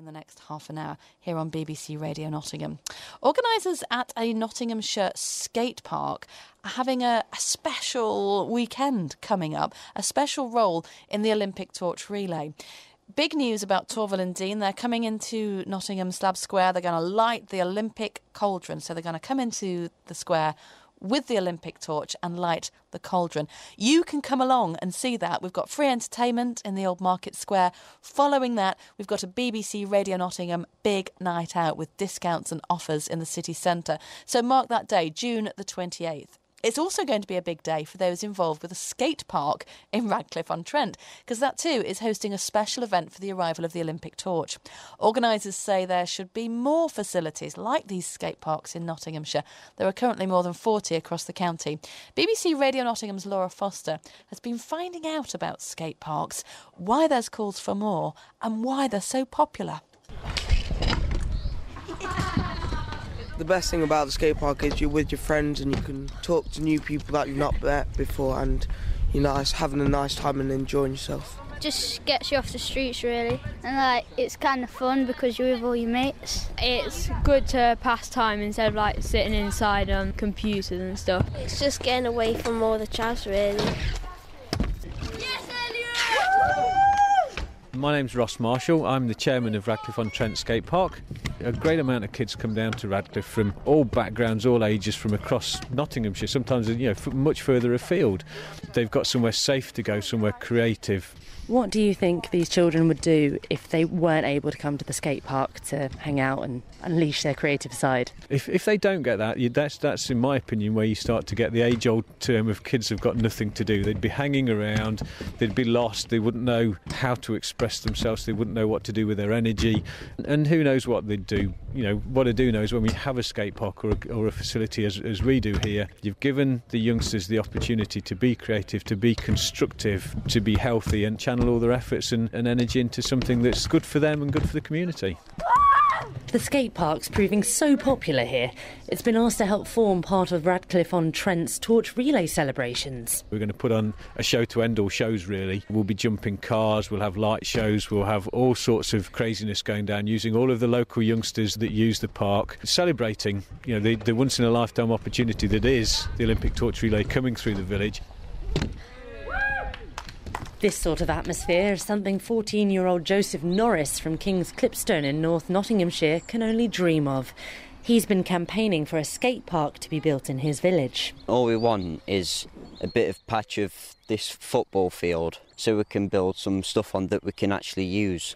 in the next half an hour here on BBC Radio Nottingham. Organisers at a Nottinghamshire skate park are having a special weekend coming up, a special role in the Olympic torch relay. Big news about Torval and Dean. They're coming into Nottingham Slab Square. They're going to light the Olympic cauldron. So they're going to come into the square with the Olympic torch and light the cauldron. You can come along and see that. We've got free entertainment in the Old Market Square. Following that, we've got a BBC Radio Nottingham big night out with discounts and offers in the city centre. So mark that day, June the 28th. It's also going to be a big day for those involved with a skate park in Radcliffe-on-Trent, because that too is hosting a special event for the arrival of the Olympic torch. Organisers say there should be more facilities like these skate parks in Nottinghamshire. There are currently more than 40 across the county. BBC Radio Nottingham's Laura Foster has been finding out about skate parks, why there's calls for more and why they're so popular. The best thing about the skate park is you're with your friends and you can talk to new people that you've not met before, and it's having a nice time and enjoying yourself. Just gets you off the streets really, and it's kind of fun because you're with all your mates. It's good to pass time instead of sitting inside on computers and stuff. It's just getting away from all the chavs really. My name's Ross Marshall. I'm the chairman of Radcliffe-on-Trent Skate Park. A great amount of kids come down to Radcliffe from all backgrounds, all ages, from across Nottinghamshire, sometimes much further afield. They've got somewhere safe to go, somewhere creative. What do you think these children would do if they weren't able to come to the skate park to hang out and unleash their creative side? If they don't get that, that's in my opinion where you start to get the age-old term of kids have got nothing to do. They'd be hanging around, they'd be lost, they wouldn't know how to express themselves, they wouldn't know what to do with their energy, and who knows what they'd do. What I do know is when we have a skate park or a facility as we do here, you've given the youngsters the opportunity to be creative, to be constructive, to be healthy and challenge all their efforts and energy into something that's good for them and good for the community. The skate park's proving so popular here, it's been asked to help form part of Radcliffe-on-Trent's torch relay celebrations. We're going to put on a show to end all shows, really. We'll be jumping cars, we'll have light shows, we'll have all sorts of craziness going down, using all of the local youngsters that use the park, celebrating the once-in-a-lifetime opportunity that is the Olympic torch relay coming through the village. This sort of atmosphere is something 14-year-old Joseph Norris from King's Clipstone in North Nottinghamshire can only dream of. He's been campaigning for a skate park to be built in his village. All we want is a bit of patch of this football field so we can build some stuff on that we can actually use.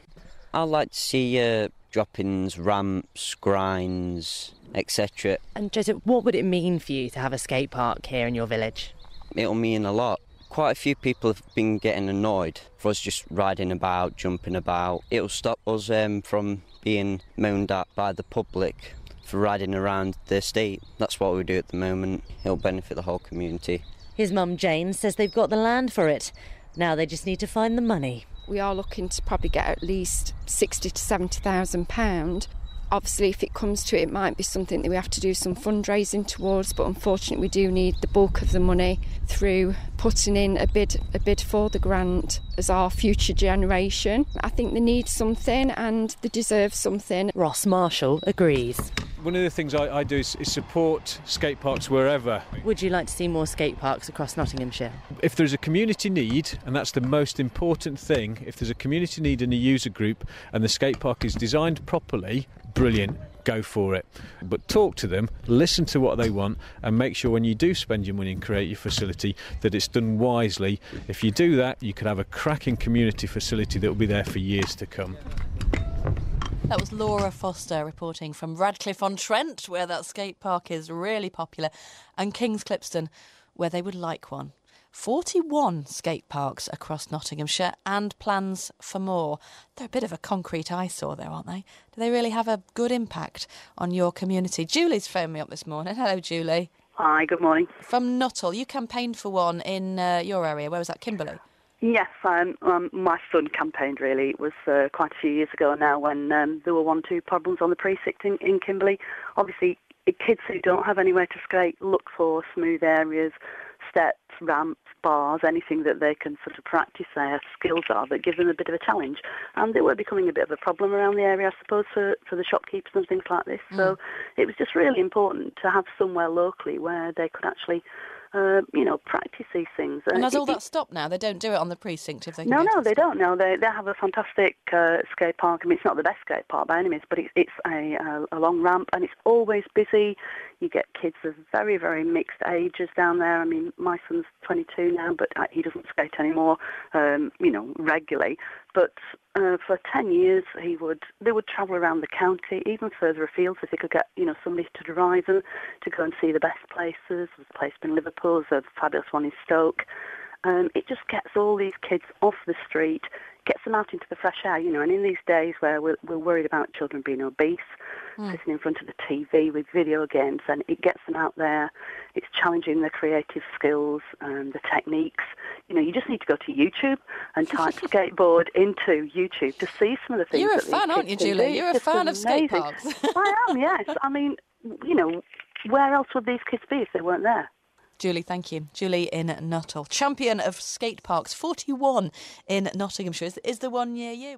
I'd like to see droppings, ramps, grinds, etc. And Joseph, what would it mean for you to have a skate park here in your village? It'll mean a lot. Quite a few people have been getting annoyed for us just riding about, jumping about. It'll stop us from being moaned at by the public for riding around the estate. That's what we do at the moment. It'll benefit the whole community. His mum Jane says they've got the land for it. Now they just need to find the money. We are looking to probably get at least £60,000 to £70,000. Obviously, if it comes to it, it might be something that we have to do some fundraising towards, but unfortunately we do need the bulk of the money through putting in a bid for the grant as our future generation. I think they need something and they deserve something. Ross Marshall agrees. One of the things I do is support skate parks wherever. Would you like to see more skate parks across Nottinghamshire? If there's a community need, and that's the most important thing, if there's a community need in a user group and the skate park is designed properly, brilliant, go for it. But talk to them, listen to what they want, and make sure when you do spend your money and create your facility that it's done wisely. If you do that, you could have a cracking community facility that will be there for years to come. That was Laura Foster reporting from Radcliffe-on-Trent, where that skate park is really popular, and King's Clipstone, where they would like one. 41 skate parks across Nottinghamshire and plans for more. They're a bit of a concrete eyesore there, aren't they? Do they really have a good impact on your community? Julie's phoned me up this morning. Hello, Julie. Hi, good morning. From Nuttall. You campaigned for one in your area. Where was that, Kimberley? Yes, my son campaigned, really. It was quite a few years ago now when there were 1-2 problems on the precinct in Kimberley. Obviously, kids who don't have anywhere to skate look for smooth areas, steps, ramps, bars, anything that they can sort of practice their skills are, that give them a bit of a challenge. And they were becoming a bit of a problem around the area, I suppose, for the shopkeepers and things like this. So it was just really important to have somewhere locally where they could actually practice these things. And has all that stopped now? They don't do it on the precinct if they can. No, they don't. No, they have a fantastic skate park. I mean, it's not the best skate park by any means, but it's a long ramp, and it's always busy. You get kids of very, very mixed ages down there. I mean, my son's 22 now, but he doesn't skate anymore, regularly. But for 10 years, they would travel around the county, even further afield, so they could get, somebody to drive them to go and see the best places. There's a place in Liverpool, there's a fabulous one in Stoke. It just gets all these kids off the street, gets them out into the fresh air, and in these days where we're worried about children being obese, sitting in front of the TV with video games, and it gets them out there. It's challenging their creative skills and the techniques. You just need to go to YouTube and type skateboard into YouTube to see some of the things. You're a fan, aren't you, Julie? You're a fan of skate parks. I am, yes. I mean, where else would these kids be if they weren't there? Julie, thank you. Julie in Nuttall, champion of skate parks, 41 in Nottinghamshire. Is there one near you?